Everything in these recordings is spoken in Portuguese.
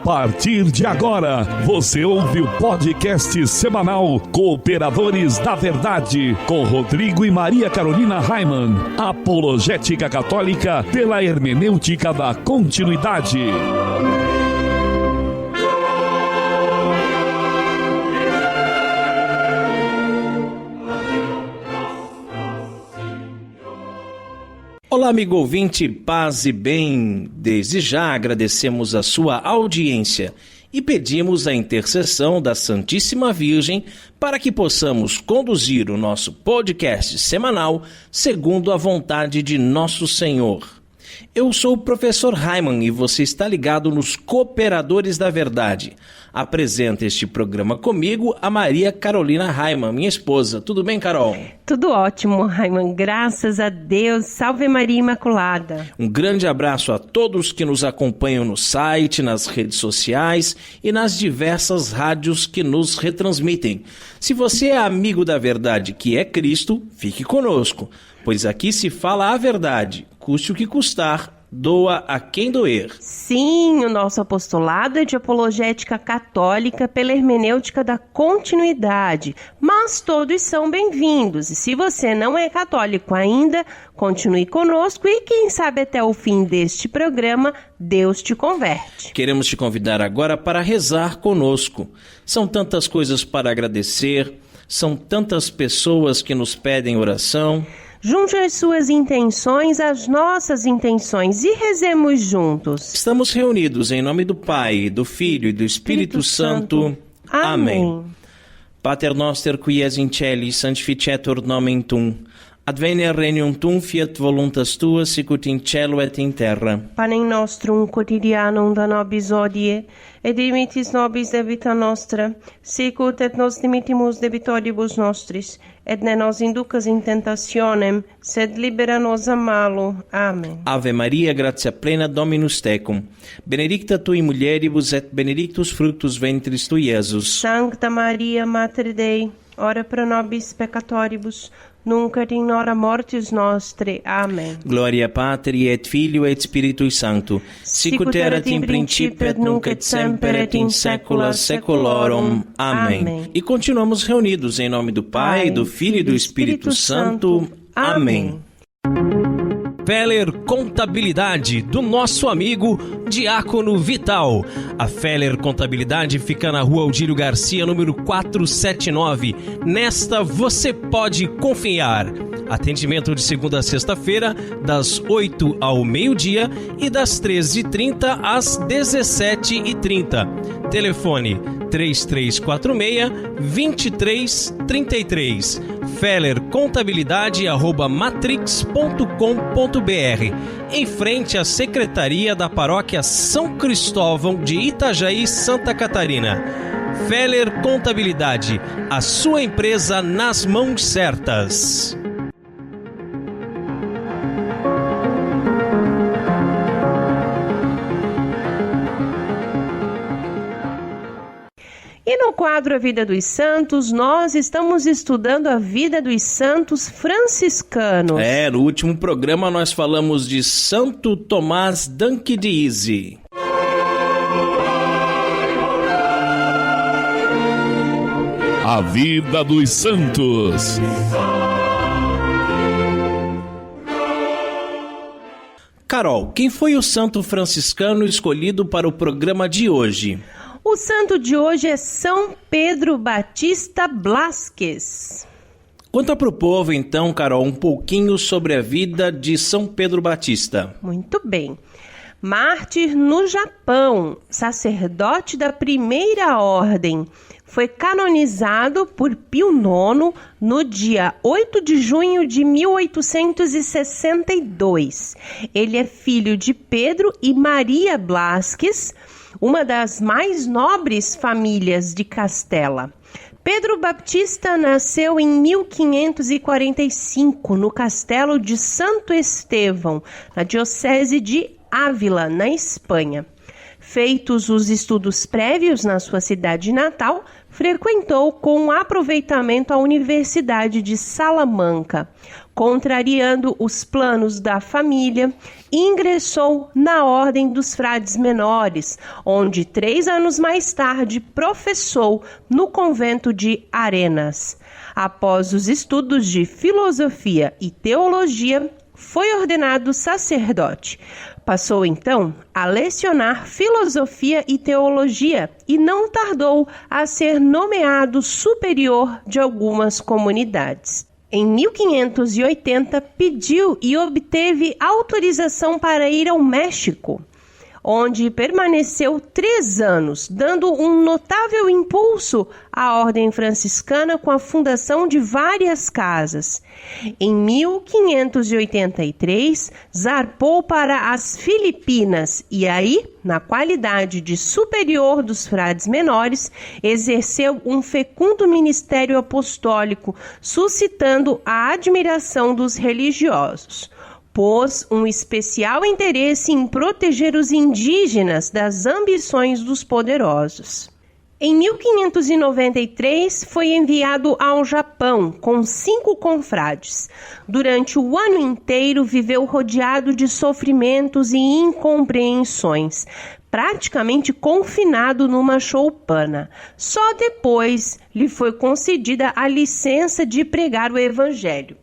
partir de agora, você ouve o podcast semanal Cooperadores da Verdade, com Rodrigo e Maria Carolina Raimann, apologética católica pela hermenêutica da continuidade. Olá, amigo ouvinte, paz e bem. Desde já agradecemos a sua audiência e pedimos a intercessão da Santíssima Virgem para que possamos conduzir o nosso podcast semanal segundo a vontade de nosso Senhor. Eu sou o professor Raimann e você está ligado nos Cooperadores da Verdade. Apresenta este programa comigo a Maria Carolina Raimann, minha esposa. Tudo bem, Carol? Tudo ótimo, Raimann. Graças a Deus. Salve Maria Imaculada. Um grande abraço a todos que nos acompanham no site, nas redes sociais e nas diversas rádios que nos retransmitem. Se você é amigo da verdade, que é Cristo, fique conosco, pois aqui se fala a verdade, custe o que custar, doa a quem doer. Sim, o nosso apostolado é de apologética católica pela hermenêutica da continuidade, mas todos são bem-vindos. E se você não é católico ainda, continue conosco e quem sabe até o fim deste programa, Deus te converte. Queremos te convidar agora para rezar conosco. São tantas coisas para agradecer, são tantas pessoas que nos pedem oração. Junte as suas intenções às nossas intenções e rezemos juntos. Estamos reunidos em nome do Pai, do Filho e do Espírito Santo. Amém. Pater noster qui es in celis, sanctificetur nomen tuum. Adveniat regnum tuum, fiat voluntas tua, sicut in cielo et in terra. Panem nostrum quotidianum da nobis hodie, et dimitis nobis debita nostra, sicut et nos dimittimus debitoribus nostris, et ne nos inducas in tentationem, sed libera nos a malo. Amen. Ave Maria, gratia plena, Dominus tecum. Benedicta tui mulieribus, et benedictus fructus ventris tui, Iesus. Sancta Maria, Mater Dei, ora pro nobis peccatoribus, nunc et in hora mortis nostre. Amen. Gloria Patri et Filio et Spiritui Sancto, sicut erat in principio et nunc et semper et in saecula saeculorum. Amém. E continuamos reunidos em nome do Pai, do Filho e do Espírito Santo. Amém. Feller Contabilidade, do nosso amigo Diácono Vital. A Feller Contabilidade fica na rua Aldírio Garcia, número 479. Nesta você pode confiar. Atendimento de segunda a sexta-feira, das 8 ao meio-dia e das 13h30 às 17h30. Telefone 3346-2333. fellercontabilidade@matrix.com.br, em frente à Secretaria da Paróquia São Cristóvão de Itajaí, Santa Catarina. Feller Contabilidade, a sua empresa nas mãos certas. E no quadro A Vida dos Santos, nós estamos estudando a vida dos santos franciscanos. No último programa nós falamos de Santo Tomás d'Aquino. A Vida dos Santos. Carol, quem foi o santo franciscano escolhido para o programa de hoje? O santo de hoje é São Pedro Batista Blasques. Conta para o povo, então, Carol, um pouquinho sobre a vida de São Pedro Batista. Muito bem. Mártir no Japão, sacerdote da primeira ordem, foi canonizado por Pio IX no dia 8 de junho de 1862. Ele é filho de Pedro e Maria Blasques, uma das mais nobres famílias de Castela. Pedro Baptista nasceu em 1545 no castelo de Santo Estevão, na diocese de Ávila, na Espanha. Feitos os estudos prévios na sua cidade natal, frequentou com aproveitamento a Universidade de Salamanca. contrariando os planos da família, ingressou na Ordem dos Frades Menores, onde 3 anos mais tarde professou no convento de Arenas. Após os estudos de filosofia e teologia, foi ordenado sacerdote. Passou então a lecionar filosofia e teologia e não tardou a ser nomeado superior de algumas comunidades. Em 1580, pediu e obteve autorização para ir ao México, onde permaneceu 3 anos, dando um notável impulso à ordem franciscana com a fundação de várias casas. Em 1583, zarpou para as Filipinas e aí, na qualidade de superior dos frades menores, exerceu um fecundo ministério apostólico, suscitando a admiração dos religiosos. Pôs um especial interesse em proteger os indígenas das ambições dos poderosos. Em 1593, foi enviado ao Japão com 5 confrades. Durante o ano inteiro, viveu rodeado de sofrimentos e incompreensões, praticamente confinado numa choupana. Só depois lhe foi concedida a licença de pregar o evangelho.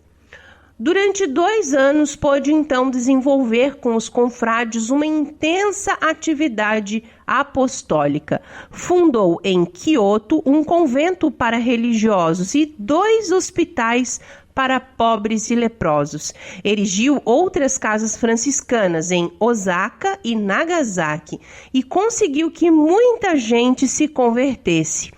Durante 2 anos, pôde então desenvolver com os confrades uma intensa atividade apostólica. Fundou em Kyoto um convento para religiosos e 2 hospitais para pobres e leprosos. Erigiu outras casas franciscanas em Osaka e Nagasaki e conseguiu que muita gente se convertesse.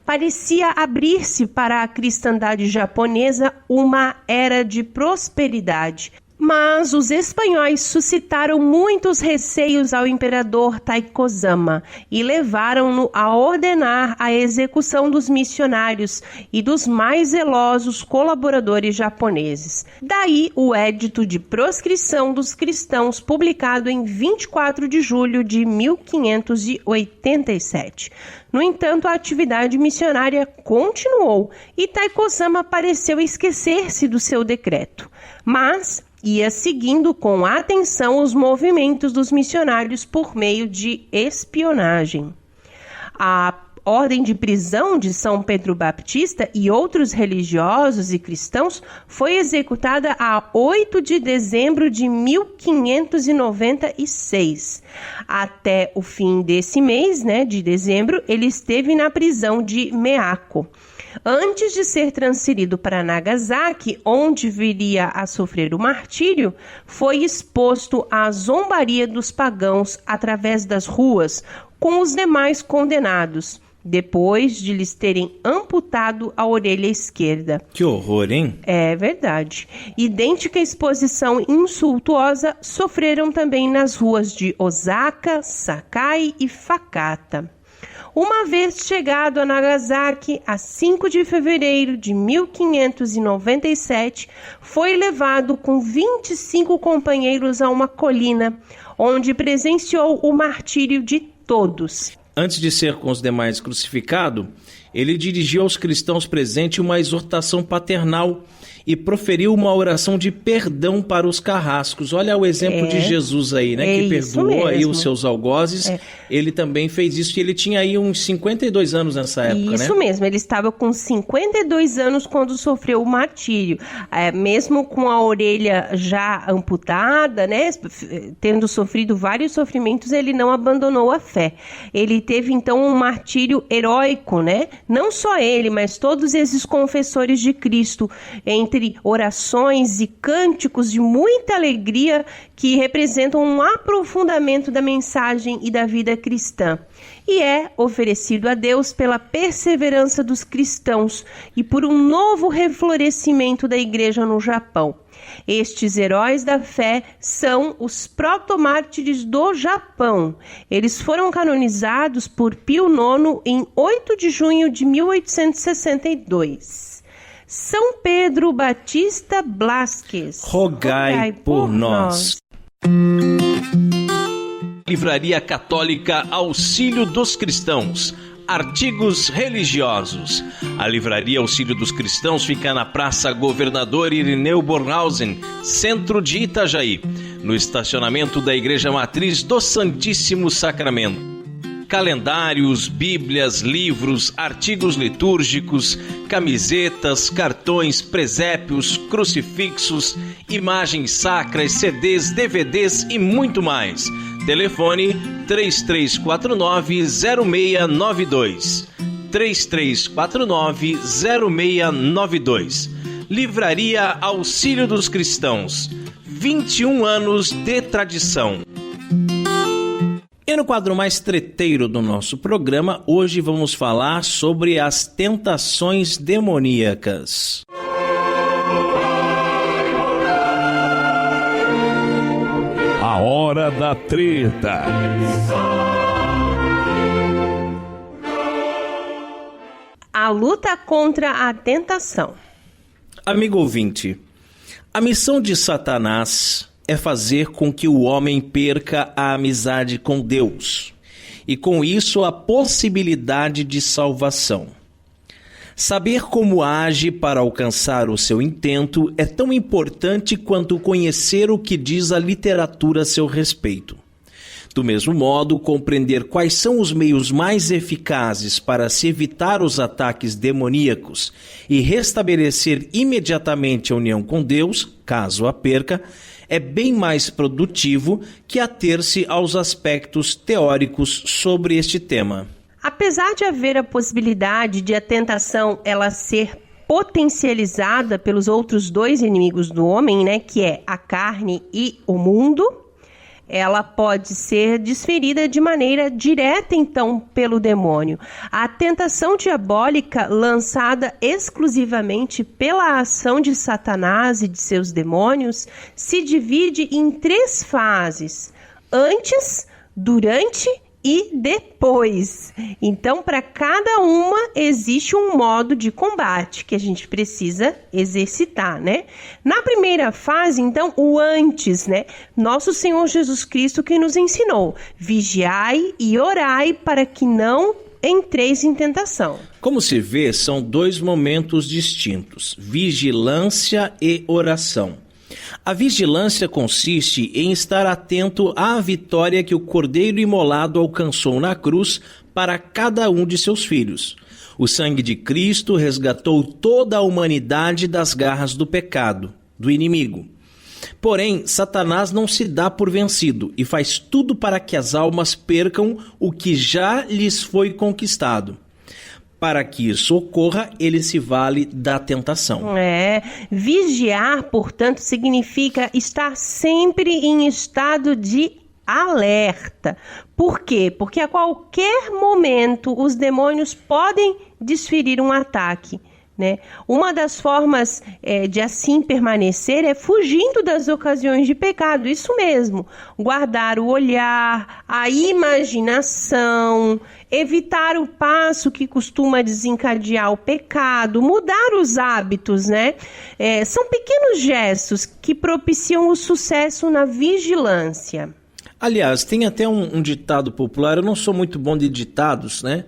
Parecia abrir-se para a cristandade japonesa uma era de prosperidade. Mas os espanhóis suscitaram muitos receios ao imperador Taikozama e levaram-no a ordenar a execução dos missionários e dos mais zelosos colaboradores japoneses. Daí o Edito de Proscrição dos Cristãos, publicado em 24 de julho de 1587. No entanto, a atividade missionária continuou e Taikozama pareceu esquecer-se do seu decreto. Mas ia seguindo com atenção os movimentos dos missionários por meio de espionagem. A ordem de prisão de São Pedro Baptista e outros religiosos e cristãos foi executada a 8 de dezembro de 1596. Até o fim desse mês, de dezembro, ele esteve na prisão de Meako. Antes de ser transferido para Nagasaki, onde viria a sofrer o martírio, foi exposto à zombaria dos pagãos através das ruas, com os demais condenados, depois de lhes terem amputado a orelha esquerda. Que horror, hein? É verdade. Idêntica exposição insultuosa sofreram também nas ruas de Osaka, Sakai e Fakata. Uma vez chegado a Nagasaki, a 5 de fevereiro de 1597, foi levado com 25 companheiros a uma colina, onde presenciou o martírio de todos. Antes de ser com os demais crucificado, ele dirigiu aos cristãos presentes uma exortação paternal e proferiu uma oração de perdão para os carrascos. Olha o exemplo de Jesus aí, que perdoou aí os seus algozes. Ele também fez isso e ele tinha aí uns 52 anos nessa época, Isso mesmo, ele estava com 52 anos quando sofreu o martírio. Mesmo com a orelha já amputada, tendo sofrido vários sofrimentos, ele não abandonou a fé. Ele teve então um martírio heróico, Não só ele, mas todos esses confessores de Cristo, entre orações e cânticos de muita alegria que representam um aprofundamento da mensagem e da vida cristã. E é oferecido a Deus pela perseverança dos cristãos e por um novo reflorescimento da igreja no Japão. Estes heróis da fé são os protomártires do Japão. Eles foram canonizados por Pio IX em 8 de junho de 1862. São Pedro Batista Blasques, rogai por nós. Livraria Católica Auxílio dos Cristãos. artigos religiosos. A Livraria Auxílio dos Cristãos fica na Praça Governador Irineu Bornhausen, centro de Itajaí, no estacionamento da Igreja Matriz do Santíssimo Sacramento. Calendários, bíblias, livros, artigos litúrgicos, camisetas, cartões, presépios, crucifixos, imagens sacras, CDs, DVDs e muito mais. Telefone 3349-0692. 3349-0692. Livraria Auxílio dos Cristãos. 21 anos de tradição. E no quadro mais treteiro do nosso programa, hoje vamos falar sobre as tentações demoníacas. A hora da treta. A luta contra a tentação. Amigo ouvinte, a missão de Satanás é fazer com que o homem perca a amizade com Deus e, com isso, a possibilidade de salvação. Saber como age para alcançar o seu intento é tão importante quanto conhecer o que diz a literatura a seu respeito. Do mesmo modo, compreender quais são os meios mais eficazes para se evitar os ataques demoníacos e restabelecer imediatamente a união com Deus, caso a perca, é bem mais produtivo que ater-se aos aspectos teóricos sobre este tema. Apesar de haver a possibilidade de a tentação ela ser potencializada pelos outros dois inimigos do homem, né, que é a carne e o mundo, ela pode ser desferida de maneira direta, então, pelo demônio. A tentação diabólica, lançada exclusivamente pela ação de Satanás e de seus demônios, se divide em 3 fases: antes, durante e depois. Então, para cada uma existe um modo de combate que a gente precisa exercitar, né? Na primeira fase, então, o antes, né? Nosso Senhor Jesus Cristo que nos ensinou: vigiai e orai para que não entreis em tentação. Como se vê, são 2 momentos distintos: vigilância e oração. A vigilância consiste em estar atento à vitória que o Cordeiro imolado alcançou na cruz para cada um de seus filhos. O sangue de Cristo resgatou toda a humanidade das garras do pecado, do inimigo. Porém, Satanás não se dá por vencido e faz tudo para que as almas percam o que já lhes foi conquistado. Para que isso ocorra, ele se vale da tentação. Vigiar, portanto, significa estar sempre em estado de alerta. Por quê? Porque a qualquer momento os demônios podem desferir um ataque, né? Uma das formas de assim permanecer é fugindo das ocasiões de pecado, isso mesmo, guardar o olhar, a imaginação, evitar o passo que costuma desencadear o pecado, mudar os hábitos, né? São pequenos gestos que propiciam o sucesso na vigilância. Aliás, tem até um ditado popular, eu não sou muito bom de ditados, né?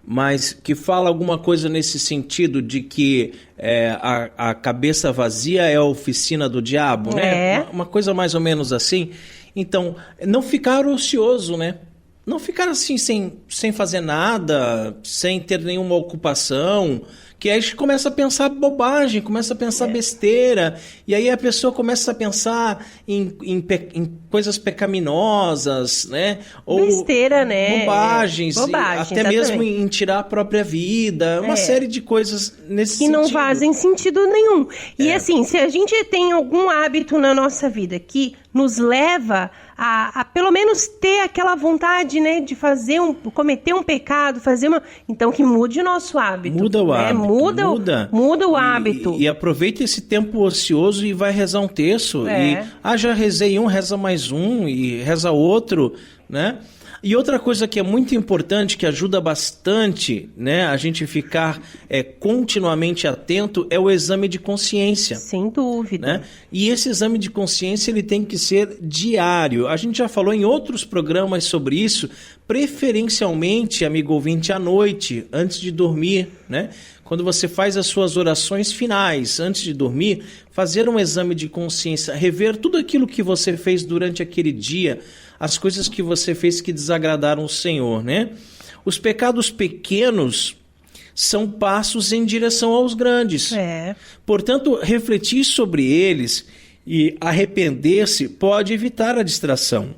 Mas que fala alguma coisa nesse sentido de que a cabeça vazia é a oficina do diabo, né? Uma coisa mais ou menos assim. Então, não ficar ocioso, né? Não ficar assim sem fazer nada, sem ter nenhuma ocupação, que aí a gente começa a pensar bobagem, começa a pensar besteira, e aí a pessoa começa a pensar em coisas pecaminosas, né? Ou besteira, né? Bobagens, até exatamente. mesmo em tirar a própria vida, uma série de coisas nesse sentido. Que não fazem sentido nenhum. E assim, se a gente tem algum hábito na nossa vida que nos leva a pelo menos ter aquela vontade, né, de cometer um pecado, então que mude o nosso hábito. Muda o hábito. Muda o hábito. E aproveita esse tempo ocioso e vai rezar um terço. Já rezei um, reza mais um e reza outro, né? E outra coisa que é muito importante, que ajuda bastante, né, a gente ficar continuamente atento, é o exame de consciência. Sem dúvida. Né? E esse exame de consciência ele tem que ser diário. A gente já falou em outros programas sobre isso, preferencialmente, amigo ouvinte, à noite, antes de dormir, né? Quando você faz as suas orações finais, antes de dormir, fazer um exame de consciência, rever tudo aquilo que você fez durante aquele dia, as coisas que você fez que desagradaram o Senhor, né? Os pecados pequenos são passos em direção aos grandes. Portanto, refletir sobre eles e arrepender-se pode evitar a distração.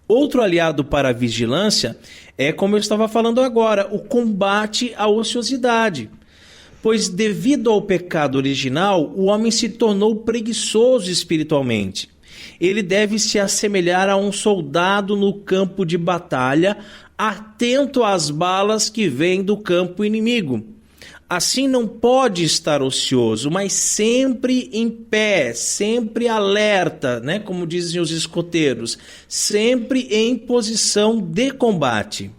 Outro aliado para a vigilância é, como eu estava falando agora, o combate à ociosidade. Pois devido ao pecado original, o homem se tornou preguiçoso espiritualmente. Ele deve se assemelhar a um soldado no campo de batalha, atento às balas que vêm do campo inimigo. Assim não pode estar ocioso, mas sempre em pé, sempre alerta, né? Como dizem os escoteiros, sempre em posição de combate.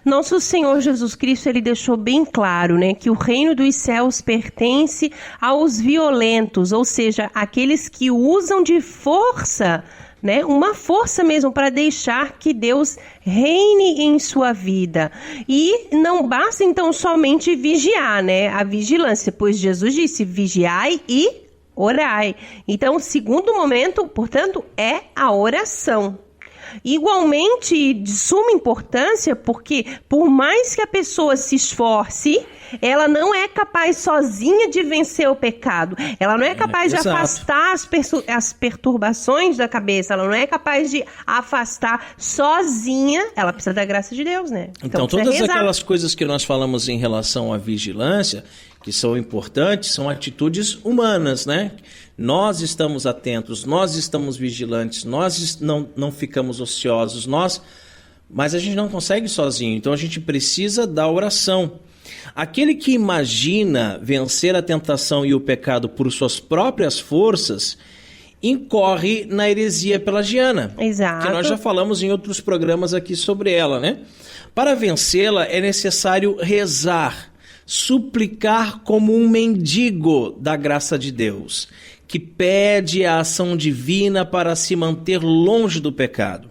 Nosso Senhor Jesus Cristo, ele deixou bem claro, né, que o reino dos céus pertence aos violentos, ou seja, aqueles que usam de força, né, uma força mesmo para deixar que Deus reine em sua vida. E não basta então somente vigiar, né, a vigilância, pois Jesus disse: vigiai e orai. Então, o segundo momento, portanto, é a oração. Igualmente de suma importância, porque por mais que a pessoa se esforce, ela não é capaz sozinha de vencer o pecado. Ela não é capaz de afastar as perturbações da cabeça. Ela não é capaz de afastar sozinha. Ela precisa da graça de Deus, né? Então todas aquelas coisas que nós falamos em relação à vigilância, que são importantes, são atitudes humanas, né? Nós estamos atentos, nós estamos vigilantes, nós não ficamos ociosos, mas a gente não consegue sozinho, então a gente precisa da oração. Aquele que imagina vencer a tentação e o pecado por suas próprias forças, incorre na heresia pelagiana. Exato. Que nós já falamos em outros programas aqui sobre ela, né? Para vencê-la é necessário rezar, suplicar como um mendigo da graça de Deus, que pede a ação divina para se manter longe do pecado.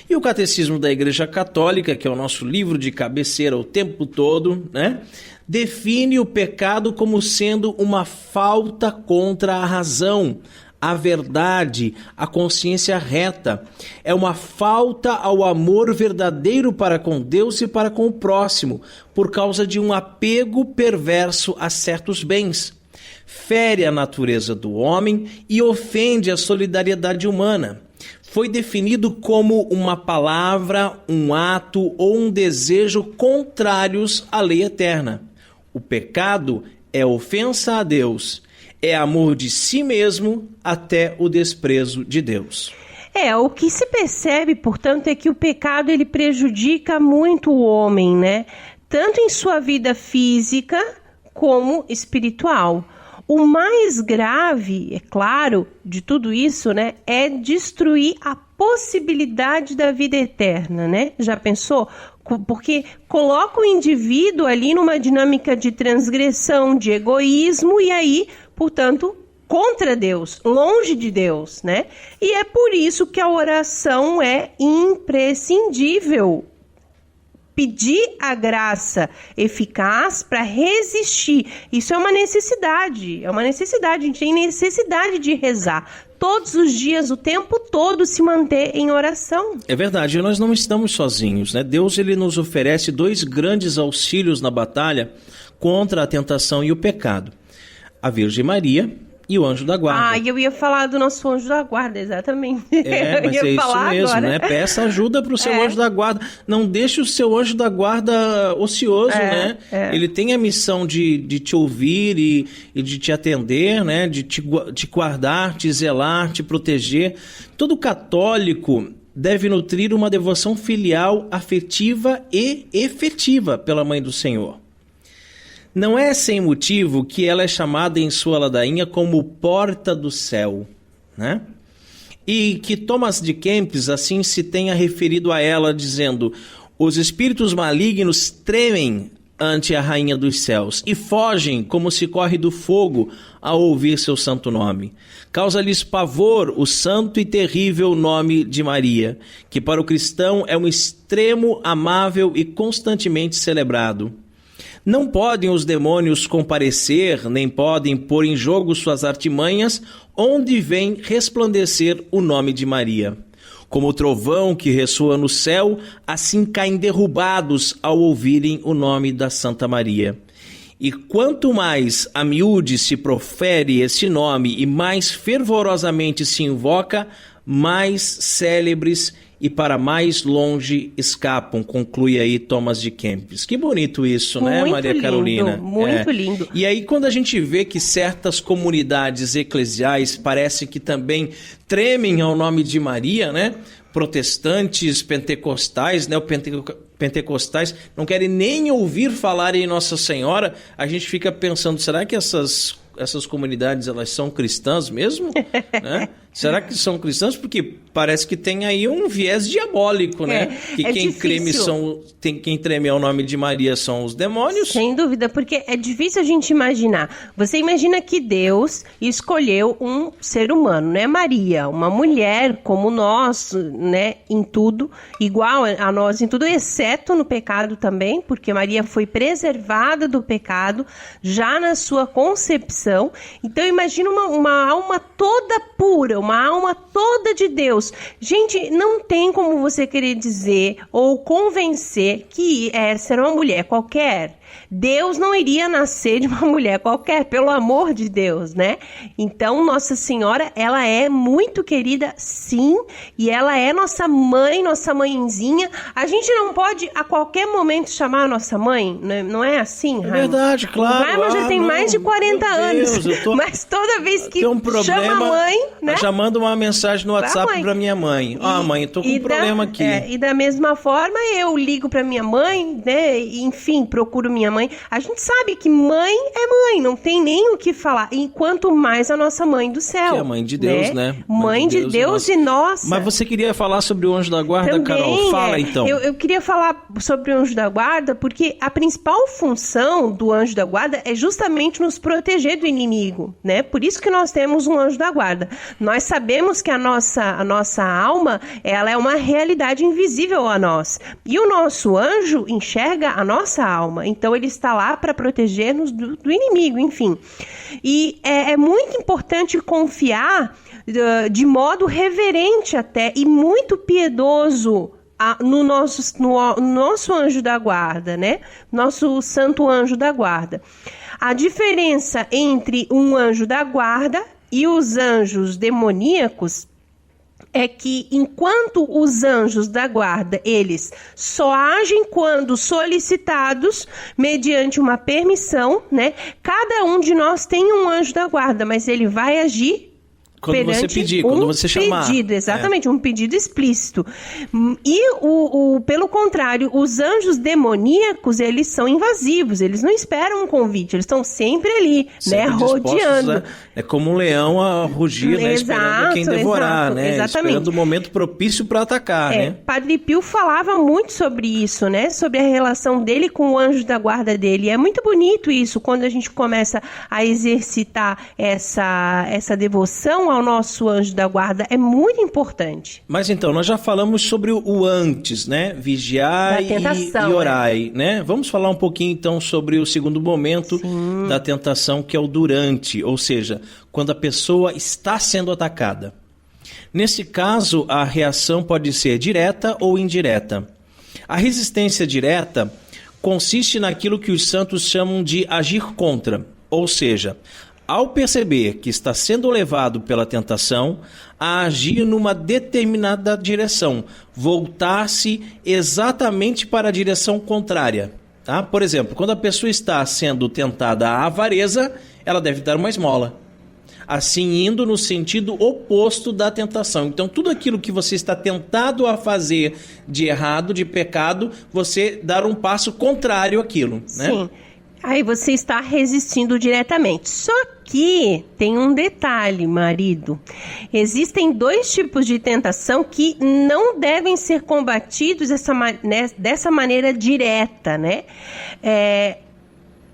E o Catecismo da Igreja Católica, que é o nosso livro de cabeceira o tempo todo, né, define o pecado como sendo uma falta contra a razão, a verdade, a consciência reta. É uma falta ao amor verdadeiro para com Deus e para com o próximo, por causa de um apego perverso a certos bens. Fere a natureza do homem e ofende a solidariedade humana. Foi definido como uma palavra, um ato ou um desejo contrários à lei eterna. O pecado é ofensa a Deus, é amor de si mesmo até o desprezo de Deus. O que se percebe, portanto, é que o pecado ele prejudica muito o homem, né? Tanto em sua vida física como espiritual. O mais grave, é claro, de tudo isso, né, é destruir a possibilidade da vida eterna, né? Já pensou? Porque coloca o indivíduo ali numa dinâmica de transgressão, de egoísmo e aí, portanto, contra Deus, longe de Deus, né? E é por isso que a oração é imprescindível. Pedir a graça eficaz para resistir. Isso é uma necessidade, a gente tem necessidade de rezar. Todos os dias, o tempo todo, se manter em oração. É verdade, nós não estamos sozinhos, né? Deus ele nos oferece 2 grandes auxílios na batalha contra a tentação e o pecado. A Virgem Maria e o anjo da guarda. Eu ia falar do nosso anjo da guarda, exatamente. Mas é isso mesmo, agora, né? Peça ajuda para o seu anjo da guarda. Não deixe o seu anjo da guarda ocioso, né? Ele tem a missão de te ouvir e de te atender, né? De te guardar, te zelar, te proteger. Todo católico deve nutrir uma devoção filial, afetiva e efetiva pela Mãe do Senhor. Não é sem motivo que ela é chamada em sua ladainha como porta do céu, né? e que Thomas de Kempis assim se tenha referido a ela, dizendo: os espíritos malignos tremem ante a Rainha dos Céus e fogem como se corre do fogo ao ouvir seu santo nome. Causa-lhes pavor o santo e terrível nome de Maria, que para o cristão é um extremo amável e constantemente celebrado. Não podem os demônios comparecer, nem podem pôr em jogo suas artimanhas, onde vem resplandecer o nome de Maria. Como o trovão que ressoa no céu, assim caem derrubados ao ouvirem o nome da Santa Maria. E quanto mais a miúde se profere esse nome e mais fervorosamente se invoca, mais célebres e para mais longe escapam, conclui aí Thomas de Kempis. Que bonito isso, né, muito Maria lindo, Carolina? Muito lindo. E aí quando a gente vê que certas comunidades eclesiais parece que também tremem ao nome de Maria, né? Protestantes, pentecostais, pentecostais não querem nem ouvir falar em Nossa Senhora, a gente fica pensando, será que essas comunidades, elas são cristãs mesmo? Né? Será que são cristãs? Porque parece que tem aí um viés diabólico, né? Que quem treme ao nome de Maria são os demônios. Sem dúvida, porque é difícil a gente imaginar. Você imagina que Deus escolheu um ser humano, né? Maria, uma mulher como nós, né? Em tudo, igual a nós em tudo, exceto no pecado também, porque Maria foi preservada do pecado já na sua concepção. Então imagina uma alma toda pura, uma alma toda de Deus. Gente, não tem como você querer dizer ou convencer que essa era uma mulher qualquer. Deus não iria nascer de uma mulher qualquer, pelo amor de Deus, né? Então, Nossa Senhora, ela é muito querida, sim, e ela é nossa mãe, nossa mãezinha. A gente não pode, a qualquer momento, chamar a nossa mãe, não é assim, Raimundo? É verdade, claro. O Raimundo já tem mais de 40 anos, mas toda vez que chama a mãe, né? Eu já mando uma mensagem no WhatsApp pra minha mãe. Mãe, eu tô com um problema aqui. E da mesma forma, eu ligo pra minha mãe, né? Enfim, procuro minha mãe. A gente sabe que mãe é mãe, não tem nem o que falar. E quanto mais a nossa mãe do céu. Que é a mãe de Deus, né? Mãe de Deus e nossa. Mas você queria falar sobre o anjo da guarda, também, Carol? Fala então. Eu queria falar sobre o anjo da guarda porque a principal função do anjo da guarda é justamente nos proteger do inimigo, né? Por isso que nós temos um anjo da guarda. Nós sabemos que a nossa alma, ela é uma realidade invisível a nós. E o nosso anjo enxerga a nossa alma. Então ele está lá para proteger-nos do inimigo, enfim. E é muito importante confiar de modo reverente até e muito piedoso no nosso anjo da guarda, né? Nosso santo anjo da guarda. A diferença entre um anjo da guarda e os anjos demoníacos é que enquanto os anjos da guarda, eles só agem quando solicitados mediante uma permissão, né? Cada um de nós tem um anjo da guarda, mas ele vai agir quando você pedir, quando você chamar. Pedido, exatamente, um pedido explícito. E, pelo contrário, os anjos demoníacos, eles são invasivos, eles não esperam um convite, eles estão sempre ali, sempre, né, rodeando. É como um leão a rugir, né, esperando quem devorar, né, exatamente. Esperando o momento propício para atacar, né. Padre Pio falava muito sobre isso, né, sobre a relação dele com o anjo da guarda dele. É muito bonito isso, quando a gente começa a exercitar essa devoção ao nosso anjo da guarda, é muito importante. Mas então, nós já falamos sobre o antes, né? Vigiai e orai, né? Vamos falar um pouquinho então sobre o segundo momento da tentação, que é o durante, ou seja, quando a pessoa está sendo atacada. Nesse caso, a reação pode ser direta ou indireta. A resistência direta consiste naquilo que os santos chamam de agir contra, ou seja, ao perceber que está sendo levado pela tentação, a agir numa determinada direção, voltar-se exatamente para a direção contrária. Tá? Por exemplo, quando a pessoa está sendo tentada à avareza, ela deve dar uma esmola. Assim, indo no sentido oposto da tentação. Então, tudo aquilo que você está tentado a fazer de errado, de pecado, você dar um passo contrário àquilo, né? Sim. Aí você está resistindo diretamente. Só aqui tem um detalhe, marido. Existem 2 tipos de tentação que não devem ser combatidos dessa maneira direta, né?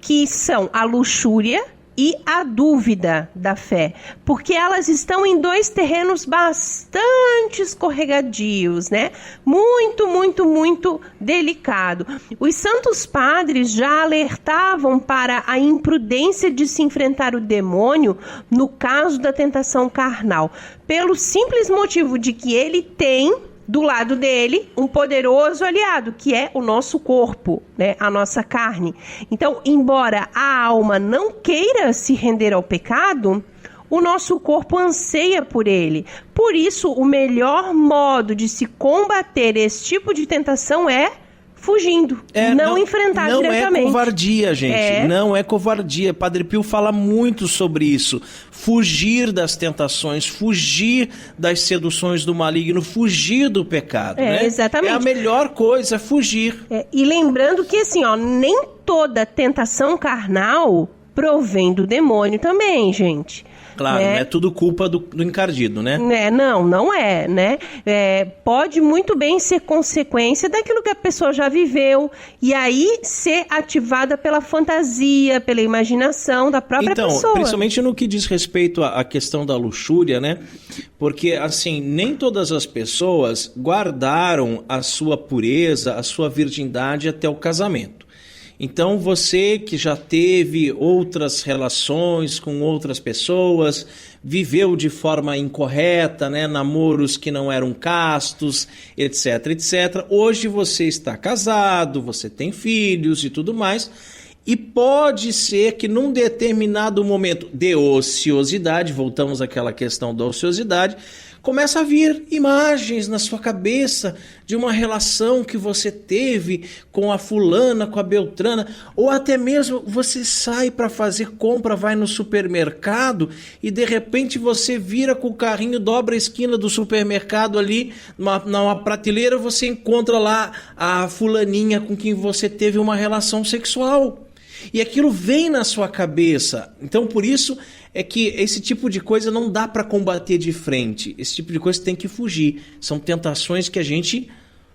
Que são a luxúria e a dúvida da fé, porque elas estão em 2 terrenos bastante escorregadios, né? Muito, muito, muito delicado. Os santos padres já alertavam para a imprudência de se enfrentar o demônio no caso da tentação carnal, pelo simples motivo de que ele tem do lado dele um poderoso aliado, que é o nosso corpo, né? A nossa carne. Então, embora a alma não queira se render ao pecado, o nosso corpo anseia por ele. Por isso, o melhor modo de se combater esse tipo de tentação é fugindo, não enfrentar diretamente. Não é covardia, gente, não é covardia. Padre Pio fala muito sobre isso. Fugir das tentações, fugir das seduções do maligno, fugir do pecado, né? Exatamente. É a melhor coisa, fugir. E lembrando que assim, nem toda tentação carnal provém do demônio também, gente. Claro, não é tudo culpa do encardido, né? Não é, né? Pode muito bem ser consequência daquilo que a pessoa já viveu e aí ser ativada pela fantasia, pela imaginação da própria pessoa. Então, principalmente no que diz respeito à questão da luxúria, né? Porque, assim, nem todas as pessoas guardaram a sua pureza, a sua virgindade até o casamento. Então, você que já teve outras relações com outras pessoas, viveu de forma incorreta, né, namoros que não eram castos, etc, etc. Hoje você está casado, você tem filhos e tudo mais, e pode ser que num determinado momento de ociosidade, voltamos àquela questão da ociosidade, começa a vir imagens na sua cabeça de uma relação que você teve com a fulana, com a beltrana, ou até mesmo você sai para fazer compra, vai no supermercado e de repente você vira com o carrinho, dobra a esquina do supermercado ali, numa prateleira, você encontra lá a fulaninha com quem você teve uma relação sexual. E aquilo vem na sua cabeça. Então, por isso é que esse tipo de coisa não dá para combater de frente. Esse tipo de coisa tem que fugir. São tentações que a gente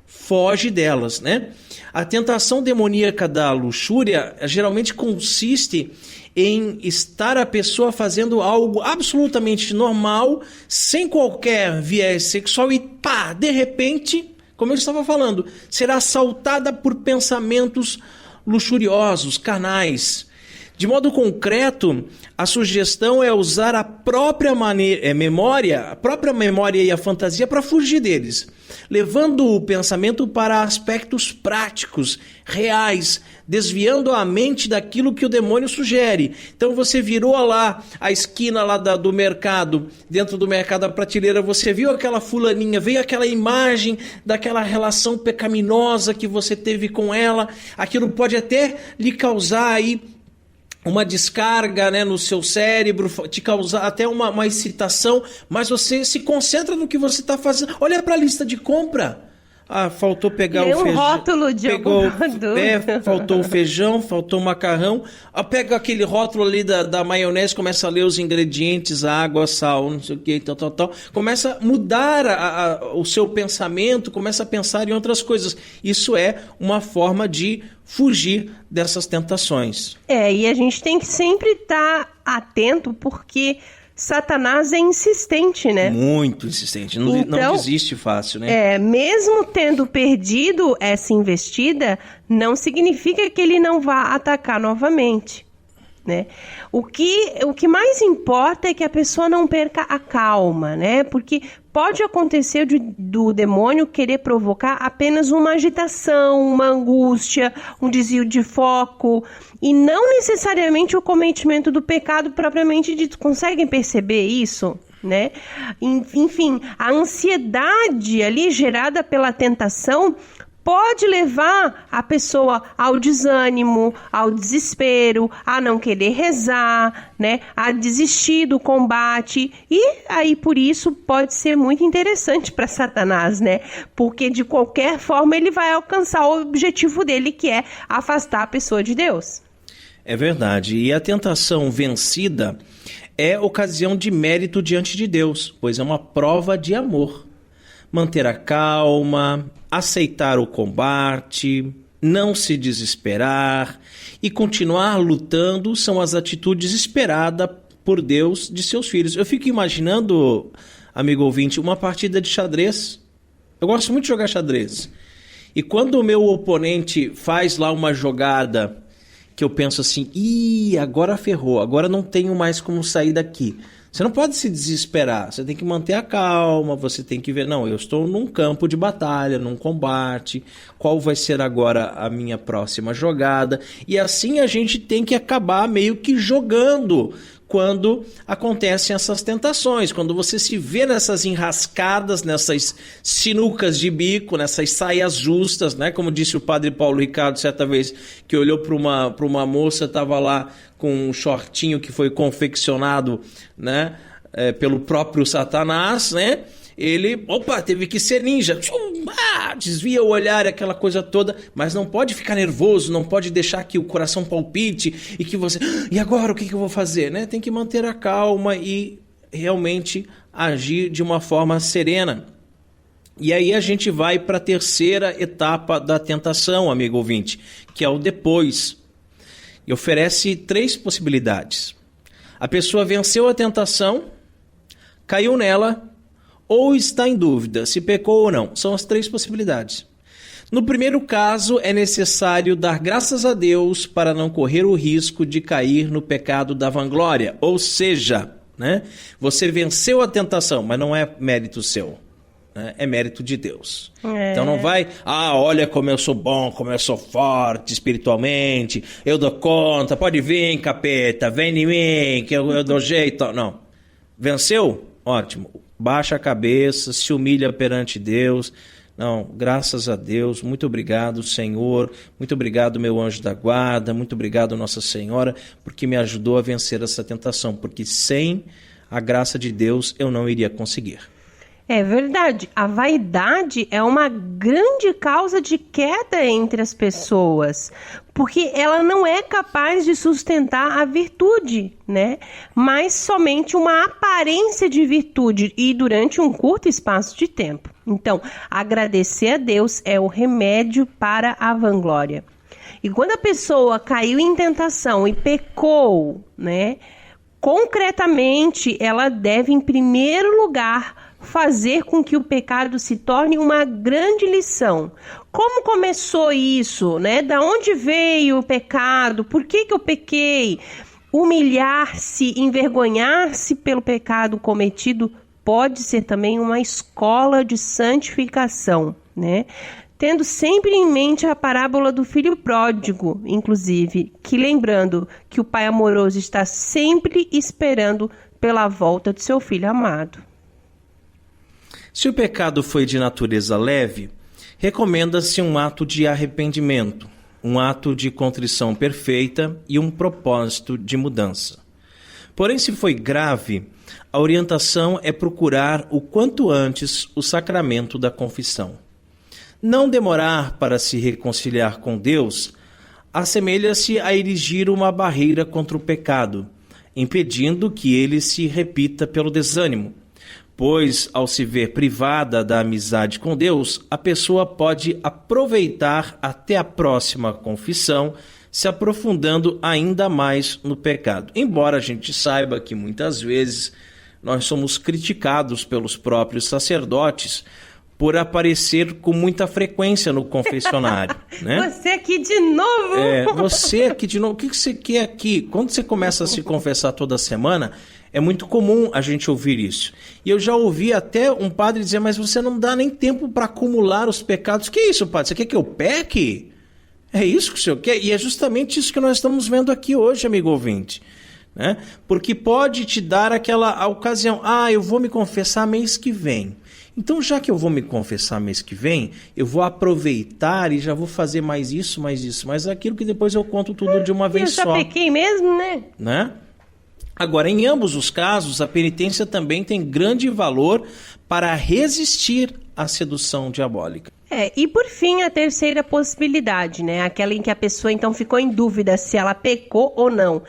foge delas, né? A tentação demoníaca da luxúria geralmente consiste em estar a pessoa fazendo algo absolutamente normal, sem qualquer viés sexual e pá, de repente, como eu estava falando, será assaltada por pensamentos luxuriosos, carnais. De modo concreto, a sugestão é usar a própria memória e a fantasia para fugir deles, levando o pensamento para aspectos práticos, reais, desviando a mente daquilo que o demônio sugere. Então você virou lá a esquina lá do mercado, dentro do mercado da prateleira, você viu aquela fulaninha, veio aquela imagem daquela relação pecaminosa que você teve com ela, aquilo pode até lhe causar aí uma descarga, né, no seu cérebro, te causar até uma excitação, mas você se concentra no que você está fazendo. Olha para a lista de compra. Ah, faltou pegar o feijão. Rótulo de algum produto. Faltou o feijão, faltou o macarrão. Pega aquele rótulo ali da maionese, começa a ler os ingredientes, água, sal, não sei o que, tal. Começa a mudar o seu pensamento, começa a pensar em outras coisas. Isso é uma forma de fugir dessas tentações. E a gente tem que sempre estar atento, porque Satanás é insistente, né? Muito insistente, não desiste fácil, né? Mesmo tendo perdido essa investida, não significa que ele não vá atacar novamente, né? O que mais importa é que a pessoa não perca a calma, né? Porque pode acontecer do demônio querer provocar apenas uma agitação, uma angústia, um desvio de foco, e não necessariamente o cometimento do pecado propriamente dito. Conseguem perceber isso? Né? Enfim, a ansiedade ali gerada pela tentação pode levar a pessoa ao desânimo, ao desespero, a não querer rezar, né? A desistir do combate. E aí, por isso, pode ser muito interessante para Satanás, né? Porque, de qualquer forma, ele vai alcançar o objetivo dele, que é afastar a pessoa de Deus. É verdade. E a tentação vencida é ocasião de mérito diante de Deus, pois é uma prova de amor. Manter a calma, aceitar o combate, não se desesperar e continuar lutando são as atitudes esperadas por Deus de seus filhos. Eu fico imaginando, amigo ouvinte, uma partida de xadrez. Eu gosto muito de jogar xadrez. E quando o meu oponente faz lá uma jogada que eu penso assim, agora ferrou, agora não tenho mais como sair daqui. Você não pode se desesperar, você tem que manter a calma, você tem que ver, não, eu estou num campo de batalha, num combate, qual vai ser agora a minha próxima jogada? E assim a gente tem que acabar meio que jogando quando acontecem essas tentações, quando você se vê nessas enrascadas, nessas sinucas de bico, nessas saias justas, né? Como disse o padre Paulo Ricardo certa vez, que olhou para uma moça, estava lá com um shortinho que foi confeccionado, né, pelo próprio Satanás, né? Ele, teve que ser ninja, desvia o olhar, aquela coisa toda, mas não pode ficar nervoso, não pode deixar que o coração palpite e que você, e agora o que eu vou fazer, né? Tem que manter a calma e realmente agir de uma forma serena. E aí a gente vai para a terceira etapa da tentação, amigo ouvinte, que é o depois. E oferece 3 possibilidades. A pessoa venceu a tentação, caiu nela, ou está em dúvida se pecou ou não. São as 3 possibilidades. No primeiro caso, é necessário dar graças a Deus para não correr o risco de cair no pecado da vanglória. Ou seja, né, você venceu a tentação, mas não é mérito seu. É mérito de Deus. Então não vai, olha como eu sou bom, como eu sou forte espiritualmente, eu dou conta, pode vir, capeta, vem em mim, que eu dou jeito. Não. Venceu? Ótimo. Baixa a cabeça, se humilha perante Deus. Não, graças a Deus, muito obrigado, Senhor, muito obrigado, meu anjo da guarda, muito obrigado, Nossa Senhora, porque me ajudou a vencer essa tentação, porque sem a graça de Deus eu não iria conseguir. É verdade, a vaidade é uma grande causa de queda entre as pessoas, porque ela não é capaz de sustentar a virtude, né? Mas somente uma aparência de virtude e durante um curto espaço de tempo. Então, agradecer a Deus é o remédio para a vanglória. E quando a pessoa caiu em tentação e pecou, né? Concretamente, ela deve, em primeiro lugar, fazer com que o pecado se torne uma grande lição. Como começou isso, né? Da onde veio o pecado? Por que eu pequei? Humilhar-se, envergonhar-se pelo pecado cometido pode ser também uma escola de santificação, né? Tendo sempre em mente a parábola do filho pródigo, inclusive, que lembrando que o pai amoroso está sempre esperando pela volta do seu filho amado. Se o pecado foi de natureza leve, recomenda-se um ato de arrependimento, um ato de contrição perfeita e um propósito de mudança. Porém, se foi grave, a orientação é procurar o quanto antes o sacramento da confissão. Não demorar para se reconciliar com Deus assemelha-se a erigir uma barreira contra o pecado, impedindo que ele se repita pelo desânimo. Pois, ao se ver privada da amizade com Deus, a pessoa pode aproveitar até a próxima confissão, se aprofundando ainda mais no pecado. Embora a gente saiba que muitas vezes nós somos criticados pelos próprios sacerdotes por aparecer com muita frequência no confessionário, né? Você aqui de novo! Você aqui de novo. O que você quer aqui? Quando você começa a se confessar toda semana, é muito comum a gente ouvir isso. E eu já ouvi até um padre dizer, mas você não dá nem tempo para acumular os pecados. Que isso, padre? Você quer que eu peque? É isso que o senhor quer? E é justamente isso que nós estamos vendo aqui hoje, amigo ouvinte. Né? Porque pode te dar aquela ocasião. Eu vou me confessar mês que vem. Então, já que eu vou me confessar mês que vem, eu vou aproveitar e já vou fazer mais isso, mais aquilo, que depois eu conto tudo de uma vez só. Eu já pequei mesmo, né? Agora, em ambos os casos, a penitência também tem grande valor para resistir à sedução diabólica. E por fim, a terceira possibilidade, né? Aquela em que a pessoa então ficou em dúvida se ela pecou ou não.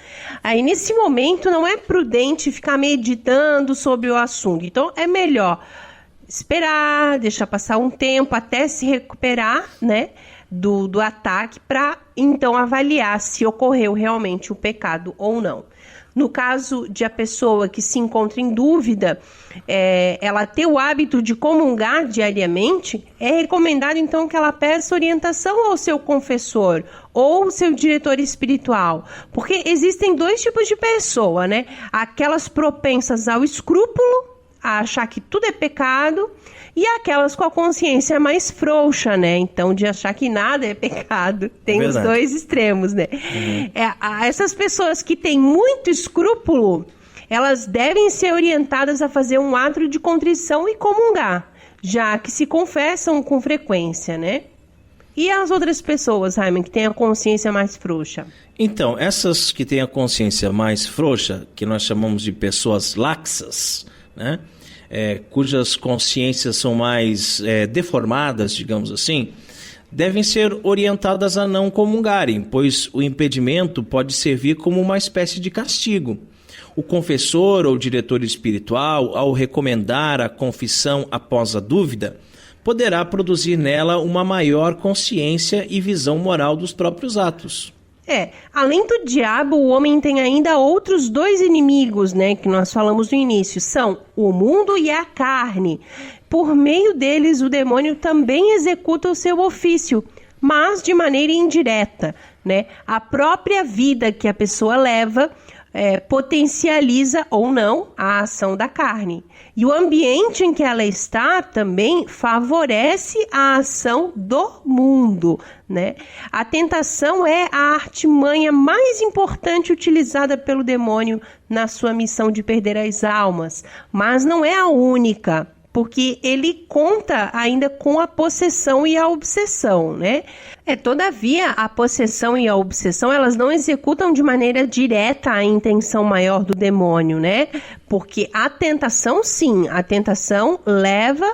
Aí nesse momento não é prudente ficar meditando sobre o assunto. Então é melhor esperar, deixar passar um tempo até se recuperar, né, do ataque, para então avaliar se ocorreu realmente o pecado ou não. No caso de a pessoa que se encontra em dúvida, ela ter o hábito de comungar diariamente, é recomendado então que ela peça orientação ao seu confessor ou seu diretor espiritual, porque existem dois tipos de pessoa, né? Aquelas propensas ao escrúpulo, a achar que tudo é pecado, e aquelas com a consciência mais frouxa, né? Então, de achar que nada é pecado. Tem os dois extremos, né? Essas pessoas que têm muito escrúpulo, elas devem ser orientadas a fazer um ato de contrição e comungar, já que se confessam com frequência, né? E as outras pessoas, Raiman, que têm a consciência mais frouxa? Então, essas que têm a consciência mais frouxa, que nós chamamos de pessoas laxas, né? Cujas consciências são mais deformadas, digamos assim, devem ser orientadas a não comungarem, pois o impedimento pode servir como uma espécie de castigo. O confessor ou diretor espiritual, ao recomendar a confissão após a dúvida, poderá produzir nela uma maior consciência e visão moral dos próprios atos. Além do diabo, o homem tem ainda outros dois inimigos, né, que nós falamos no início, são o mundo e a carne. Por meio deles, o demônio também executa o seu ofício, mas de maneira indireta, né? A própria vida que a pessoa leva potencializa ou não a ação da carne. E o ambiente em que ela está também favorece a ação do mundo, né? A tentação é a artimanha mais importante utilizada pelo demônio na sua missão de perder as almas, mas não é a única, porque ele conta ainda com a possessão e a obsessão, né? Todavia, a possessão e a obsessão, elas não executam de maneira direta a intenção maior do demônio, né? Porque a tentação, sim, a tentação leva...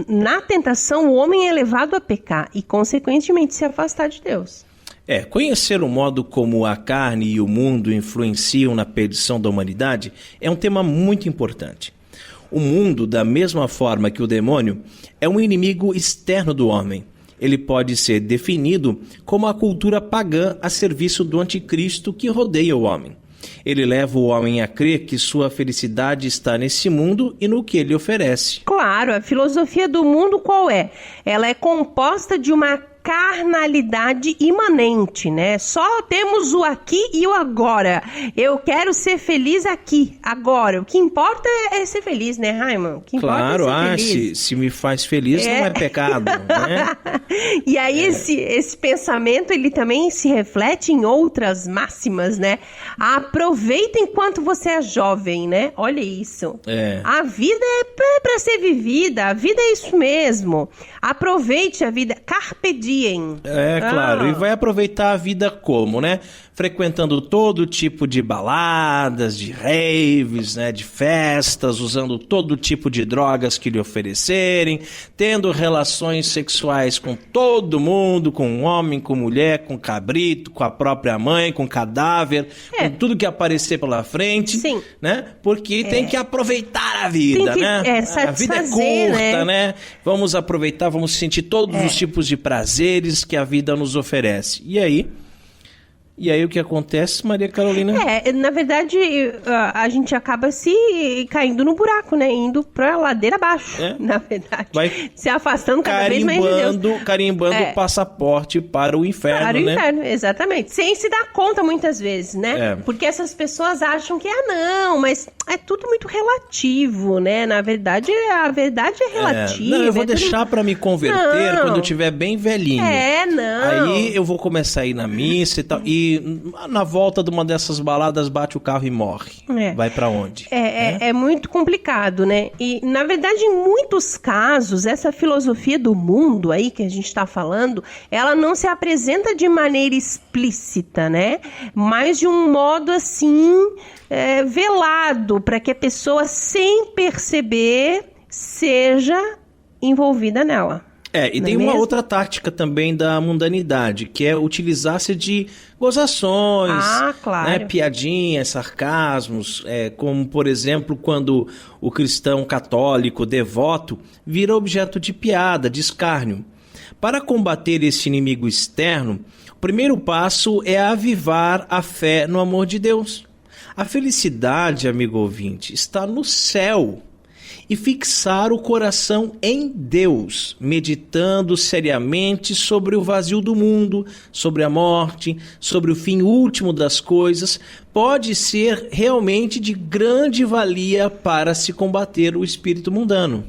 na tentação, o homem é levado a pecar e, consequentemente, se afastar de Deus. Conhecer o modo como a carne e o mundo influenciam na perdição da humanidade é um tema muito importante. O mundo, da mesma forma que o demônio, é um inimigo externo do homem. Ele pode ser definido como a cultura pagã a serviço do anticristo que rodeia o homem. Ele leva o homem a crer que sua felicidade está nesse mundo e no que ele oferece. Claro, a filosofia do mundo qual é? Ela é composta de uma carnalidade imanente, né? Só temos o aqui e o agora. Eu quero ser feliz aqui, agora. O que importa é ser feliz, né, Raiman? O que claro, importa é ser feliz. Se me faz feliz, não é pecado, né? E aí esse pensamento, ele também se reflete em outras máximas, né? Aproveita enquanto você é jovem, né? Olha isso. A vida é para ser vivida, a vida é isso mesmo. Aproveite a vida, carpe diem. Claro, e vai aproveitar a vida como, né? Frequentando todo tipo de baladas, de raves, né? De festas, usando todo tipo de drogas que lhe oferecerem, tendo relações sexuais com todo mundo, com homem, com mulher, com cabrito, com a própria mãe, com cadáver, com tudo que aparecer pela frente, sim, né? Porque tem que aproveitar a vida, né? A vida é curta, né? Vamos aproveitar, vamos sentir todos os tipos de prazeres que a vida nos oferece. E aí o que acontece, Maria Carolina? Na verdade, a gente acaba se caindo no buraco, né? Indo pra ladeira abaixo, na verdade. Vai se afastando cada vez mais de Deus. Carimbando o passaporte para o inferno, para o né? inferno, exatamente. Sem se dar conta muitas vezes, né? Porque essas pessoas acham que, não, mas é tudo muito relativo, né? Na verdade, a verdade é relativa. Não, eu vou deixar para me converter quando eu estiver bem velhinho. Não. Aí eu vou começar a ir na missa e tal, e na volta de uma dessas baladas bate o carro e morre. Vai pra onde? É muito complicado, né? E, na verdade, em muitos casos, essa filosofia do mundo aí que a gente tá falando, ela não se apresenta de maneira explícita, né? Mas de um modo, assim, velado, para que a pessoa, sem perceber, seja envolvida nela. E tem uma outra tática também da mundanidade, que é utilizar-se de gozações, claro. Piadinhas, sarcasmos, como, por exemplo, quando o cristão católico devoto vira objeto de piada, de escárnio. Para combater esse inimigo externo, o primeiro passo é avivar a fé no amor de Deus. A felicidade, amigo ouvinte, está no céu. E fixar o coração em Deus, meditando seriamente sobre o vazio do mundo, sobre a morte, sobre o fim último das coisas, pode ser realmente de grande valia para se combater o espírito mundano.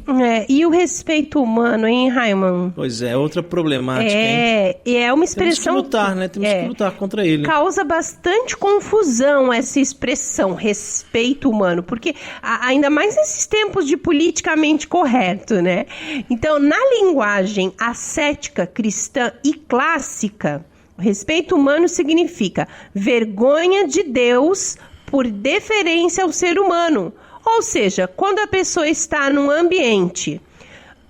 E o respeito humano, hein, Raiman? Pois é, outra problemática, hein? E é uma expressão... Temos que lutar, né? Temos que lutar contra ele. Causa bastante confusão essa expressão, respeito humano, porque ainda mais nesses tempos de politicamente correto, né? Então, na linguagem ascética, cristã e clássica, o respeito humano significa vergonha de Deus por deferência ao ser humano. Ou seja, quando a pessoa está num ambiente